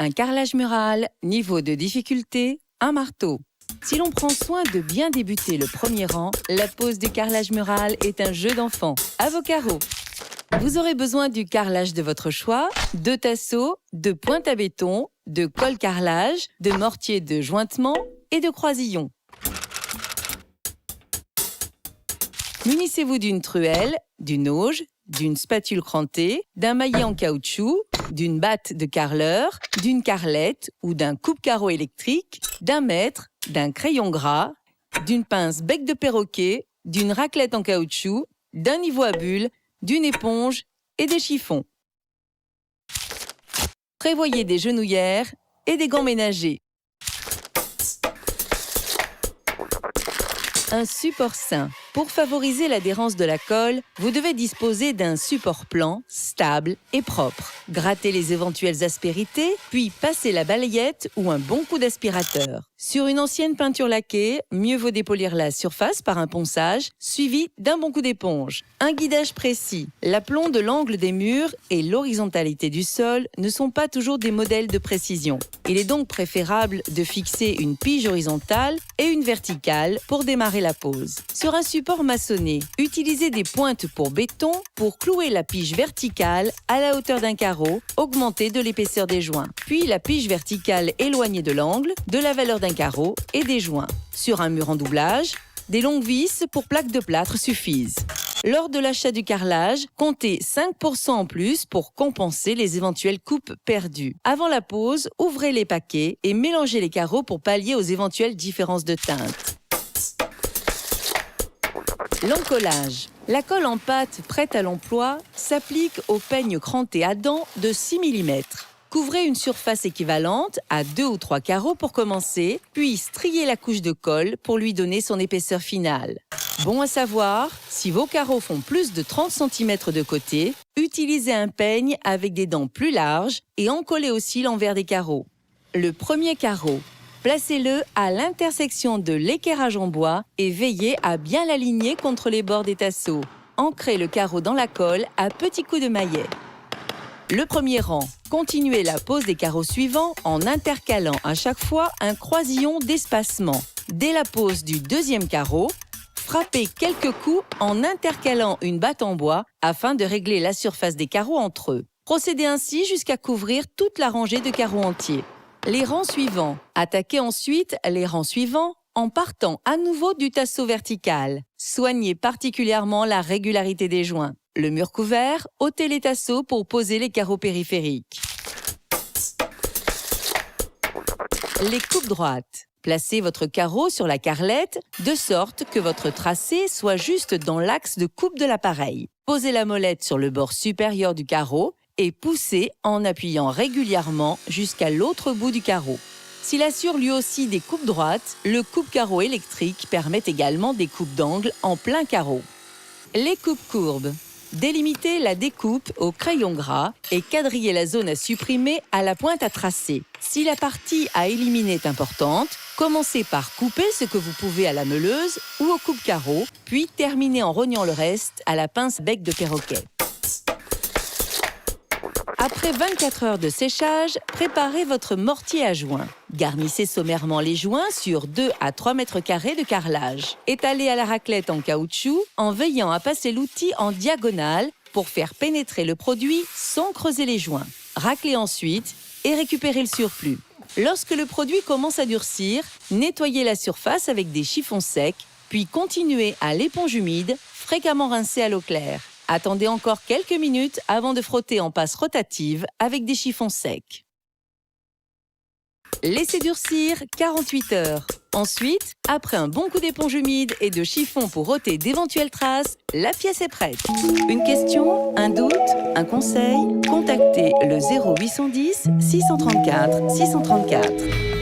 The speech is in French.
un carrelage mural, niveau de difficulté, un marteau. Si l'on prend soin de bien débuter le premier rang, la pose du carrelage mural est un jeu d'enfant. À vos carreaux. Vous aurez besoin du carrelage de votre choix, de tasseaux, de pointes à béton, de colle carrelage, de mortier de jointement et de croisillons. Munissez-vous d'une truelle, d'une auge, d'une spatule crantée, d'un maillet en caoutchouc, d'une batte de carreleur, d'une carrelette ou d'un coupe-carreau électrique, d'un mètre, d'un crayon gras, d'une pince bec de perroquet, d'une raclette en caoutchouc, d'un niveau à bulles, d'une éponge et des chiffons. Prévoyez des genouillères et des gants ménagers. Un support sain. Pour favoriser l'adhérence de la colle, vous devez disposer d'un support plan, stable et propre. Grattez les éventuelles aspérités, puis passez la balayette ou un bon coup d'aspirateur. Sur une ancienne peinture laquée, mieux vaut dépolir la surface par un ponçage, suivi d'un bon coup d'éponge. Un guidage précis. L'aplomb de l'angle des murs et l'horizontalité du sol ne sont pas toujours des modèles de précision. Il est donc préférable de fixer une pige horizontale et une verticale pour démarrer la pose. Sur un support maçonné, utilisez des pointes pour béton pour clouer la pige verticale à la hauteur d'un carreau, augmentée de l'épaisseur des joints. Puis la pige verticale éloignée de l'angle, de la valeur d'un carreau et des joints. Sur un mur en doublage, des longues vis pour plaques de plâtre suffisent. Lors de l'achat du carrelage, comptez 5% en plus pour compenser les éventuelles coupes perdues. Avant la pose, ouvrez les paquets et mélangez les carreaux pour pallier aux éventuelles différences de teinte. L'encollage. La colle en pâte prête à l'emploi s'applique au peigne cranté à dents de 6 mm. Couvrez une surface équivalente à 2 ou 3 carreaux pour commencer, puis striez la couche de colle pour lui donner son épaisseur finale. Bon à savoir, si vos carreaux font plus de 30 cm de côté, utilisez un peigne avec des dents plus larges et encollez aussi l'envers des carreaux. Le premier carreau. Placez-le à l'intersection de l'équerrage en bois et veillez à bien l'aligner contre les bords des tasseaux. Ancrez le carreau dans la colle à petits coups de maillet. Le premier rang. Continuez la pose des carreaux suivants en intercalant à chaque fois un croisillon d'espacement. Dès la pose du deuxième carreau, frappez quelques coups en intercalant une batte en bois afin de régler la surface des carreaux entre eux. Procédez ainsi jusqu'à couvrir toute la rangée de carreaux entiers. Les rangs suivants. Attaquez ensuite les rangs suivants en partant à nouveau du tasseau vertical. Soignez particulièrement la régularité des joints. Le mur couvert, ôtez les tasseaux pour poser les carreaux périphériques. Les coupes droites. Placez votre carreau sur la carrelette de sorte que votre tracé soit juste dans l'axe de coupe de l'appareil. Posez la molette sur le bord supérieur du carreau et poussez en appuyant régulièrement jusqu'à l'autre bout du carreau. S'il assure lui aussi des coupes droites, le coupe-carreau électrique permet également des coupes d'angle en plein carreau. Les coupes courbes. Délimitez la découpe au crayon gras et quadrillez la zone à supprimer à la pointe à tracer. Si la partie à éliminer est importante, commencez par couper ce que vous pouvez à la meuleuse ou au coupe-carreau, puis terminez en rognant le reste à la pince bec de perroquet. Après 24 heures de séchage, préparez votre mortier à joints. Garnissez sommairement les joints sur 2 à 3 mètres carrés de carrelage. Étalez à la raclette en caoutchouc en veillant à passer l'outil en diagonale pour faire pénétrer le produit sans creuser les joints. Raclez ensuite et récupérez le surplus. Lorsque le produit commence à durcir, nettoyez la surface avec des chiffons secs, puis continuez à l'éponge humide, fréquemment rincée à l'eau claire. Attendez encore quelques minutes avant de frotter en passe rotative avec des chiffons secs. Laissez durcir 48 heures. Ensuite, après un bon coup d'éponge humide et de chiffon pour ôter d'éventuelles traces, la pièce est prête. Une question, un doute, un conseil? Contactez le 0810 634 634.